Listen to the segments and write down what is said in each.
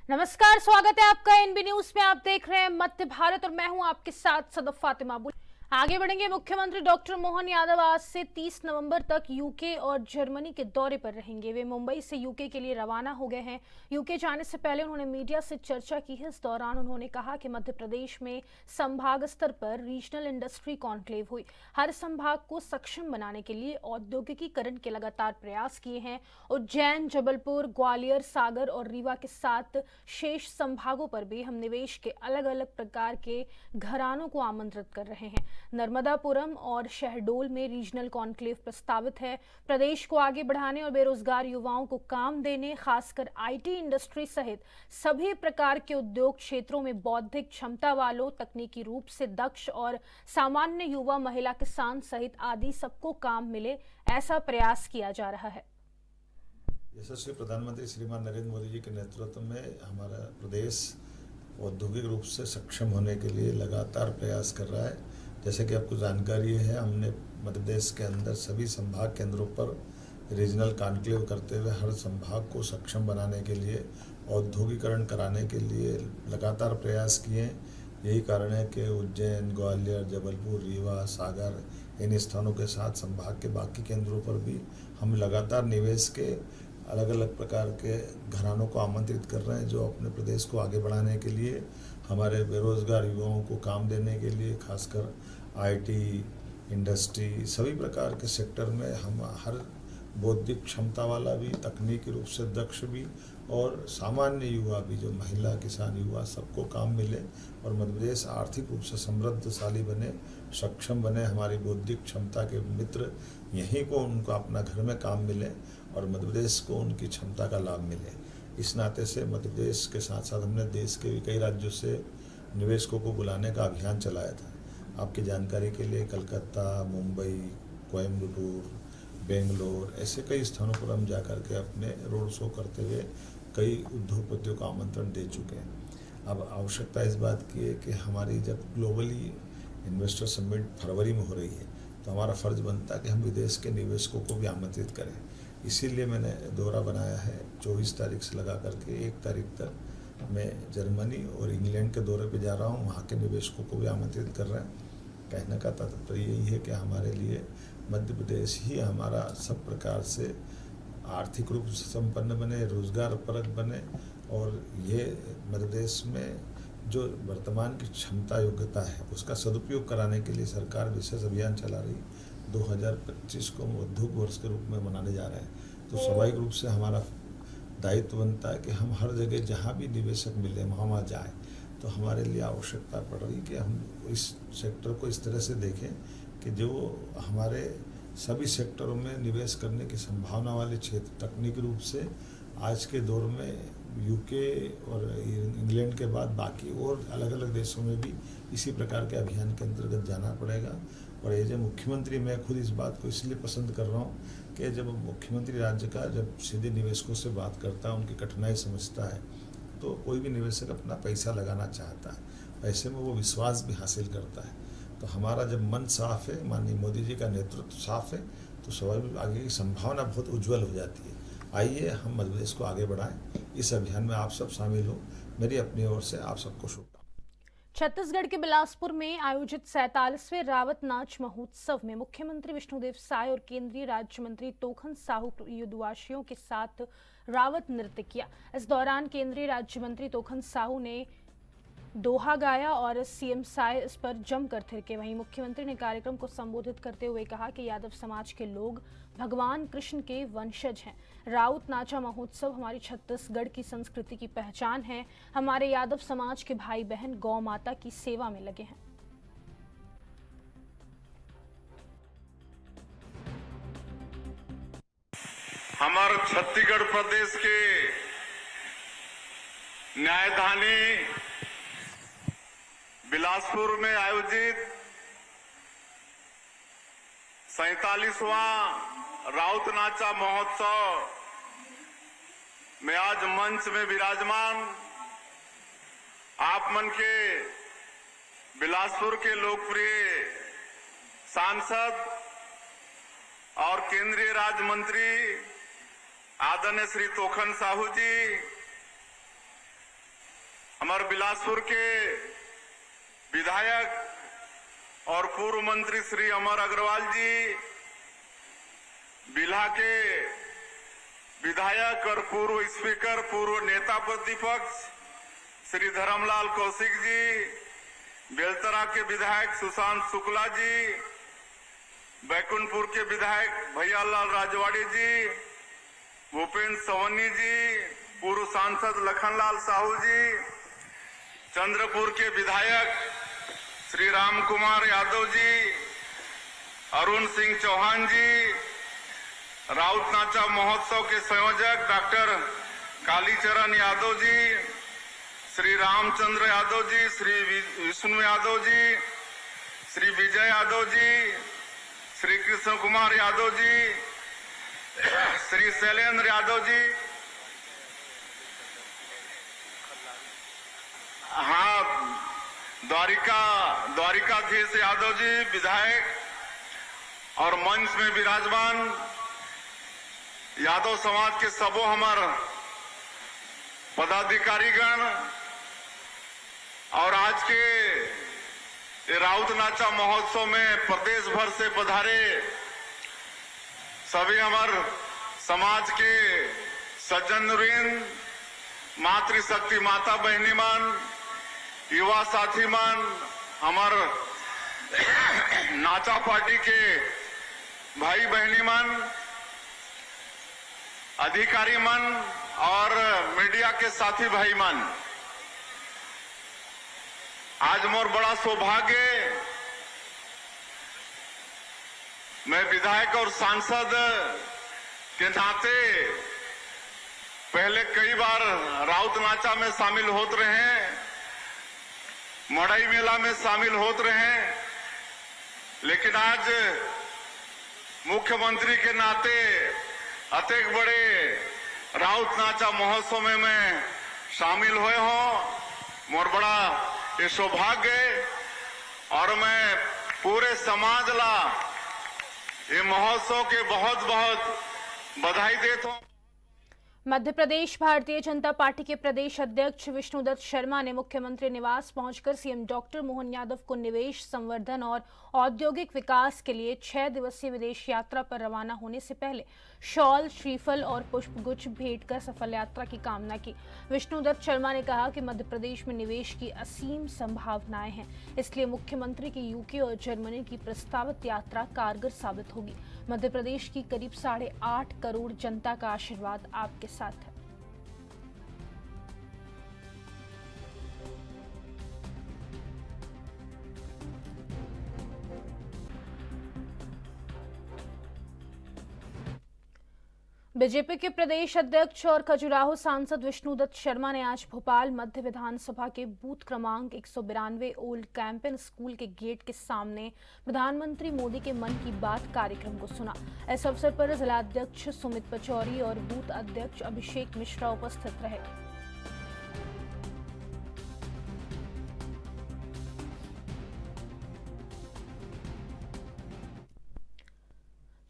नमस्कार, स्वागत है आपका एनबी न्यूज में। आप देख रहे हैं मध्य भारत और मैं हूं आपके साथ सदफ फातिमा। आगे बढ़ेंगे। मुख्यमंत्री डॉक्टर मोहन यादव आज से 30 नवंबर तक यूके और जर्मनी के दौरे पर रहेंगे। वे मुंबई से यूके के लिए रवाना हो गए हैं। यूके जाने से पहले उन्होंने मीडिया से चर्चा की है। इस दौरान उन्होंने कहा कि मध्य प्रदेश में संभाग स्तर पर रीजनल इंडस्ट्री कॉन्क्लेव हुई। हर संभाग को सक्षम बनाने के लिए औद्योगिकीकरण के लगातार प्रयास किए हैं। उज्जैन, जबलपुर, ग्वालियर, सागर और रीवा के साथ शेष संभागों पर भी हम निवेश के अलग अलग प्रकार के घरानों को आमंत्रित कर रहे हैं। नर्मदापुरम और शहडोल में रीजनल कॉन्क्लेव प्रस्तावित है। प्रदेश को आगे बढ़ाने और बेरोजगार युवाओं को काम देने, खासकर आईटी इंडस्ट्री सहित सभी प्रकार के उद्योग क्षेत्रों में बौद्धिक क्षमता वालों, तकनीकी रूप से दक्ष और सामान्य युवा, महिला, किसान सहित आदि सबको काम मिले, ऐसा प्रयास किया जा रहा है। यशस्वी प्रधानमंत्री श्रीमान नरेंद्र मोदी जी के नेतृत्व में हमारा प्रदेश औद्योगिक रूप से सक्षम होने के लिए लगातार प्रयास कर रहा है। जैसे कि आपको जानकारी है, हमने मध्य प्रदेश के अंदर सभी संभाग केंद्रों पर रीजनल कॉन्क्लेव करते हुए हर संभाग को सक्षम बनाने के लिए, औद्योगिकरण कराने के लिए लगातार प्रयास किए। यही कारण है कि उज्जैन, ग्वालियर, जबलपुर, रीवा, सागर इन स्थानों के साथ संभाग के बाकी केंद्रों पर भी हम लगातार निवेश के अलग अलग प्रकार के घरानों को आमंत्रित कर रहे हैं, जो अपने प्रदेश को आगे बढ़ाने के लिए, हमारे बेरोजगार युवाओं को काम देने के लिए, खासकर आईटी इंडस्ट्री सभी प्रकार के सेक्टर में हम हर बौद्धिक क्षमता वाला भी, तकनीकी रूप से दक्ष भी और सामान्य युवा भी, जो महिला, किसान, युवा सबको काम मिले और मध्य प्रदेश आर्थिक रूप से समृद्धशाली बने, सक्षम बने। हमारी बौद्धिक क्षमता के मित्र यहीं को उनको अपना घर में काम मिले और मध्य प्रदेश को उनकी क्षमता का लाभ मिले। इस नाते से मध्य प्रदेश के साथ साथ हमने देश के भी कई राज्यों से निवेशकों को बुलाने का अभियान चलाया था। आपकी जानकारी के लिए कलकत्ता, मुंबई, कोयम्बटूर, बेंगलोर ऐसे कई स्थानों पर हम जाकर के अपने रोड शो करते हुए कई उद्योगपतियों को आमंत्रण दे चुके हैं। अब आवश्यकता इस बात की है कि हमारी जब ग्लोबली इन्वेस्टर समिट फरवरी में हो रही है, तो हमारा फर्ज बनता है कि हम विदेश के निवेशकों को भी आमंत्रित करें। इसीलिए मैंने दौरा बनाया है। 24 तारीख से लगा करके 1 तारीख तक मैं जर्मनी और इंग्लैंड के दौरे पे जा रहा हूँ। वहाँ के निवेशकों को भी आमंत्रित कर रहे हैं। कहने का तात्पर्य यही है कि हमारे लिए मध्य प्रदेश ही हमारा सब प्रकार से आर्थिक रूप से संपन्न बने, रोजगार परक बने और ये मध्य प्रदेश में जो वर्तमान की क्षमता योग्यता है उसका सदुपयोग कराने के लिए सरकार विशेष अभियान चला रही है। 2025 को हम उद्योग वर्ष के रूप में मनाने जा रहे हैं। तो स्वाभाविक रूप से हमारा दायित्व बनता है कि हम हर जगह जहाँ भी निवेशक मिले वहाँ जाएँ। तो हमारे लिए आवश्यकता पड़ रही कि हम इस सेक्टर को इस तरह से देखें कि जो हमारे सभी सेक्टरों में निवेश करने की संभावना वाले क्षेत्र, तकनीकी रूप से आज के दौर में यूके और इंग्लैंड के बाद बाकी और अलग अलग देशों में भी इसी प्रकार के अभियान के अंतर्गत जाना पड़ेगा। और एज ए मुख्यमंत्री मैं खुद इस बात को इसलिए पसंद कर रहा हूँ कि जब मुख्यमंत्री राज्य का जब सीधे निवेशकों से बात करता है, उनकी कठिनाई समझता है, तो कोई भी निवेशक अपना पैसा लगाना चाहता है, पैसे में वो विश्वास भी हासिल करता है। तो हमारा जब मन साफ है, माननीय मोदी जी का नेतृत्व साफ है, तो स्वाभाविक आगे की संभावना बहुत उज्जवल हो जाती है। आइए हम मध्य प्रदेश को आगे बढ़ाएं। इस अभियान में आप सब शामिल हो। मेरी अपनी ओर से आप सबको शुभकामनाएं। छत्तीसगढ़ के बिलासपुर में आयोजित 47वें रावत नाच महोत्सव में मुख्यमंत्री विष्णुदेव साय और केंद्रीय राज्य मंत्री तोखन साहू युद्धवासियों के साथ रावत नृत्य किया। इस दौरान केंद्रीय राज्य मंत्री तोखन साहू ने दोहा गाया और सीएम साय इस पर जमकर थिरके। वहीं मुख्यमंत्री ने कार्यक्रम को संबोधित करते हुए कहा कि यादव समाज के लोग भगवान कृष्ण के वंशज हैं। राउत नाचा महोत्सव हमारी छत्तीसगढ़ की संस्कृति की पहचान है। हमारे यादव समाज के भाई बहन गौ माता की सेवा में लगे हैं। हमारे छत्तीसगढ़ प्रदेश के न्यायधानी बिलासपुर में आयोजित 47वां राउत नाचा महोत्सव में आज मंच में विराजमान आप मन के बिलासपुर के लोकप्रिय सांसद और केंद्रीय राज्य मंत्री आदरणीय श्री तोखन साहू जी, हमारे बिलासपुर के विधायक और पूर्व मंत्री श्री अमर अग्रवाल जी, बिल्हा के विधायक और पूर्व स्पीकर, पूर्व नेता प्रतिपक्ष श्री धर्मलाल कौशिक जी, बेलतरा के विधायक सुशांत शुक्ला जी, बैकुंठपुर के विधायक भैयालाल राजवाड़ी जी, भूपेंद्र सवन्नी जी, पूर्व सांसद लखनलाल साहू जी, चंद्रपुर के विधायक श्री राम कुमार यादव जी, अरुण सिंह चौहान जी, राउत नाचा महोत्सव के संयोजक डॉक्टर कालीचरण यादव जी, श्री रामचंद्र यादव जी, श्री विष्णु यादव जी, श्री विजय यादव जी, श्री कृष्ण कुमार यादव जी, श्री शैलेंद्र यादव जी, हाँ, द्वारिकाधीश यादव जी विधायक और मंच में विराजमान यादव समाज के सबो हमार पदाधिकारीगण और आज के राउत नाचा महोत्सव में प्रदेश भर से पधारे सभी हमार समाज के सज्जनवृंद, मातृशक्ति माता बहनी मान, युवा साथी मान, हमार नाचा पार्टी के भाई बहनी मान, अधिकारी मन और मीडिया के साथी भाई मन, आज मोर बड़ा सौभाग्य, मैं विधायक और सांसद के नाते पहले कई बार राउत नाचा में शामिल होते रहे, मड़ई मेला में शामिल होते रहे, लेकिन आज मुख्यमंत्री के नाते अतेक बड़े राउत नाचा महोत्सव में मैं शामिल हुए हो, मोर बड़ा ये सौभाग्य और मैं पूरे समाज ला ये महोत्सव के बहुत बहुत बधाई देता हूं। मध्य प्रदेश भारतीय जनता पार्टी के प्रदेश अध्यक्ष विष्णुदत्त शर्मा ने मुख्यमंत्री निवास पहुंचकर सीएम डॉक्टर मोहन यादव को निवेश, संवर्धन और औद्योगिक विकास के लिए 6 दिवसीय विदेश यात्रा पर रवाना होने से पहले शॉल, श्रीफल और पुष्पगुच्छ भेंट कर सफल यात्रा की कामना की। विष्णुदत्त शर्मा ने कहा कि मध्य प्रदेश में निवेश की असीम संभावनाएं हैं, इसलिए मुख्यमंत्री की यूके और जर्मनी की प्रस्तावित यात्रा कारगर साबित होगी। मध्य प्रदेश की करीब 8.5 करोड़ जनता का आशीर्वाद आपके साथ है। बीजेपी के प्रदेश अध्यक्ष और खजुराहो सांसद विष्णुदत्त शर्मा ने आज भोपाल मध्य विधानसभा के बूथ क्रमांक 192 ओल्ड कैंपेन स्कूल के गेट के सामने प्रधानमंत्री मोदी के मन की बात कार्यक्रम को सुना। इस अवसर पर जिलाध्यक्ष सुमित पचौरी और बूथ अध्यक्ष अभिषेक मिश्रा उपस्थित रहे।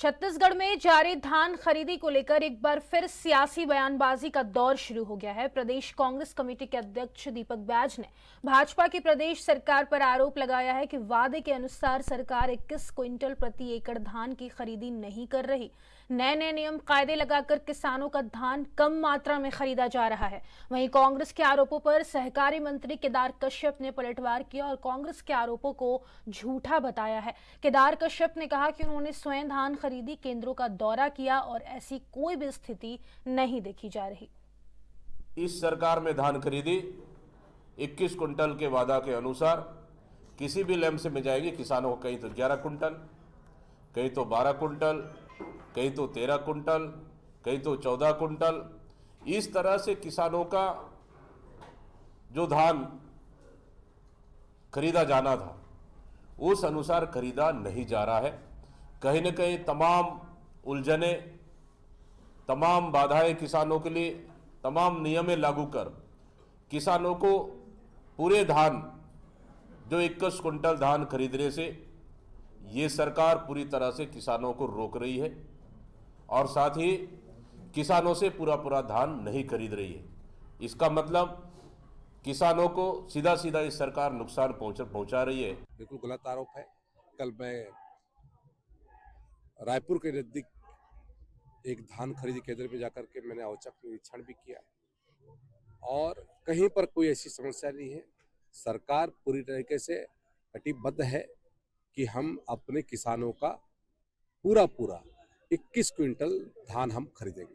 छत्तीसगढ़ में जारी धान खरीदी को लेकर एक बार फिर सियासी बयानबाजी का दौर शुरू हो गया है। प्रदेश कांग्रेस कमेटी के अध्यक्ष दीपक बैज ने भाजपा की प्रदेश सरकार पर आरोप लगाया है कि वादे के अनुसार सरकार 21 क्विंटल प्रति एकड़ धान की खरीदी नहीं कर रही। नए नियम कायदे लगाकर किसानों का धान कम मात्रा में खरीदा जा रहा है। वहीं कांग्रेस के आरोपों पर सहकारिता मंत्री केदार कश्यप ने पलटवार किया और कांग्रेस के आरोपों को झूठा बताया है। केदार कश्यप ने कहा कि उन्होंने स्वयं धान खरीदी केंद्रों का दौरा किया और ऐसी कोई भी स्थिति नहीं देखी जा रही। इस सरकार में धान खरीदी 21 कुंटल के वादा के अनुसार किसी भी लैम्प से मिल जाएगी किसानों को, कहीं तो 11 कुंटल, कहीं तो 12 कुंटल, कहीं तो 13 कुंटल, कहीं तो 14 कुंटल। इस तरह से किसानों का जो धान खरीदा जाना था उस अनुसार खरीदा नहीं जा रहा है। कहीं न कहीं तमाम उलझने, तमाम बाधाएं किसानों के लिए, तमाम नियमें लागू कर किसानों को पूरे धान जो 21 कुंटल धान खरीदने से ये सरकार पूरी तरह से किसानों को रोक रही है और साथ ही किसानों से पूरा धान नहीं खरीद रही है। इसका मतलब किसानों को सीधा सीधा ये सरकार नुकसान पहुंचा रही है। बिल्कुल गलत आरोप है। कल मैं रायपुर के नजदीक एक धान खरीदी केंद्र पे जाकर के मैंने औचक निरीक्षण भी किया और कहीं पर कोई ऐसी समस्या नहीं है। सरकार पूरी तरीके से कटिबद्ध है कि हम अपने किसानों का पूरा 21 क्विंटल धान हम खरीदेंगे।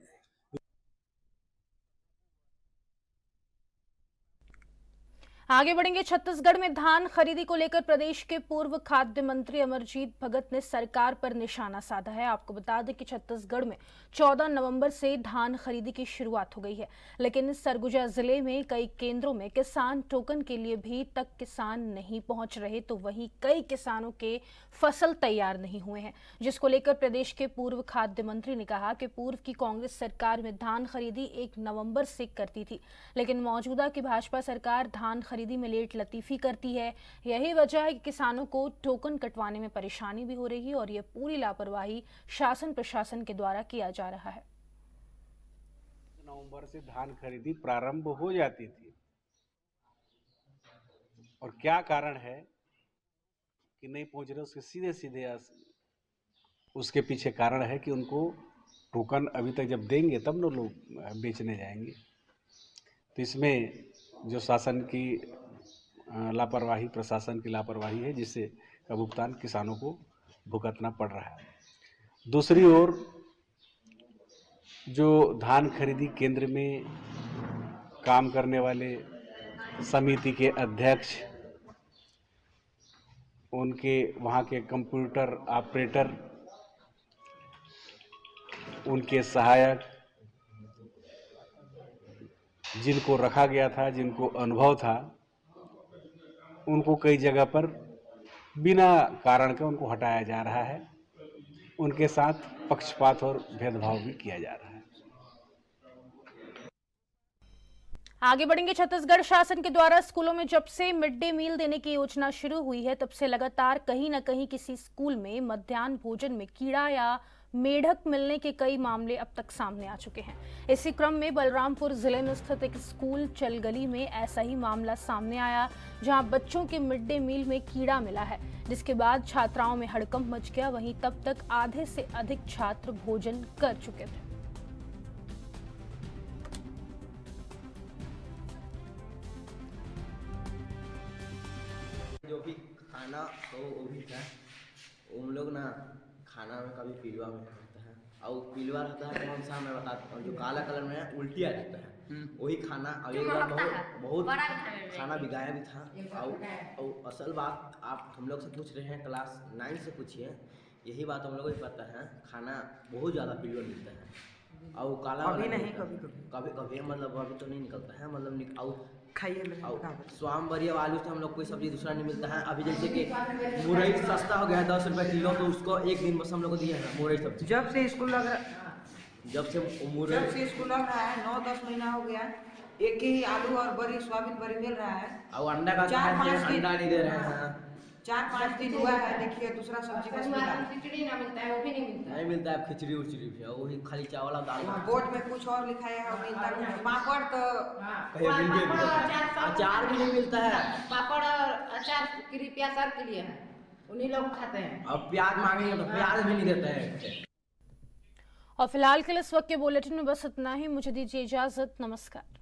आगे बढ़ेंगे। छत्तीसगढ़ में धान खरीदी को लेकर प्रदेश के पूर्व खाद्य मंत्री अमरजीत भगत ने सरकार पर निशाना साधा है। आपको बता दें कि छत्तीसगढ़ में 14 नवंबर से धान खरीदी की शुरुआत हो गई है, लेकिन सरगुजा जिले में कई केंद्रों में किसान टोकन के लिए भी तक किसान नहीं पहुंच रहे, तो वहीं कई किसानों के फसल तैयार नहीं हुए हैं, जिसको लेकर प्रदेश के पूर्व खाद्य मंत्री ने कहा कि पूर्व की कांग्रेस सरकार में धान खरीदी 1 नवंबर से करती थी, लेकिन मौजूदा की भाजपा सरकार धान खरीदी में लेट लतीफी करती है। यही वजह है कि किसानों को टोकन कटवाने में परेशानी भी हो रही है और यह पूरी लापरवाही शासन प्रशासन के द्वारा किया जा रहा है। नवंबर से धान खरीदी प्रारंभ हो जाती थी और क्या कारण है कि नहीं पहुंच रहे, उसके सीधे सीधे उसके पीछे कारण है कि उनको टोकन अभी तक जब देंगे तब न लोग बेचने जाएंगे। तो इसमें जो शासन की लापरवाही, प्रशासन की लापरवाही है, जिससे का भुगतान किसानों को भुगतना पड़ रहा है। दूसरी ओर जो धान खरीदी केंद्र में काम करने वाले समिति के अध्यक्ष, उनके वहाँ के कंप्यूटर ऑपरेटर, उनके सहायक, जिनको रखा गया था, जिनको अनुभव था, उनको कई जगह पर बिना कारण के उनको हटाया जा रहा है। उनके साथ पक्षपात और भेदभाव भी किया जा रहा है। आगे बढ़ेंगे। छत्तीसगढ़ शासन के द्वारा स्कूलों में जब से मिड डे मील देने की योजना शुरू हुई है, तब से लगातार कहीं न कहीं किसी स्कूल में मध्याह्न भोजन में कीड़ा या मेढक मिलने के कई मामले अब तक सामने आ चुके हैं। इसी क्रम में बलरामपुर जिले में स्थित एक स्कूल चलगली में ऐसा ही मामला सामने आया, जहां बच्चों के मिड डे मील में कीड़ा मिला है, जिसके बाद छात्राओं में हड़कंप मच गया। वहीं तब तक आधे से अधिक छात्र भोजन कर चुके थे। जो भी खाना तो वो भी था, उन लोग ना खाना में कभी पिलवा में रहता है, और पिलवा रहता है कौन सा मैं बताता हूँ, जो काला कलर में उल्टी आ जाता है, वही खाना। अब एक बार बहुत खाना बिगाया भी था। और असल बात आप हम लोग से पूछ रहे हैं, क्लास 9 से पूछिए, यही बात हम लोग को पता है। खाना बहुत ज़्यादा पिलवा मिलता है और काला अभी नहीं, कभी मतलब अभी तो नहीं निकलता है, मतलब और खाइए स्वामवरी आलू से हम लोग कोई सब्जी दूसरा नहीं मिलता है। अभी जैसे कि मुरई सस्ता हो गया है 10 रुपये किलो, तो उसको एक दिन बस हम लोग को दिया है मुरई सब्जी। जब से स्कूल लग रहा जब से स्कूल लग रहा है 9-10 महीना हो गया, एक ही आलू और बड़ी सोयाबीन बड़ी मिल रहा है, और अंडा का अंडा नहीं दे रहे हैं। 4-5 दिन हुआ है, देखिए दूसरा सब्जी बस मिला, खिचड़ी ना मिलता है, वो भी नहीं मिलता है खिचड़ी उचड़ी भी, वही खाली चावल और दाल। बोर्ड में कुछ और लिखाया है, मिलता नहीं। पापड़ तो अचार भी नहीं मिलता है। पापड़ और अचार कृपया सर के लिए है, उन्हीं लोग खाते हैं। अब प्याज मांगेंगे तो प्याज भी नहीं देते हैं। और फिलहाल के लिए इस वक्त के बुलेटिन में बस इतना ही। मुझे दीजिए इजाजत। नमस्कार।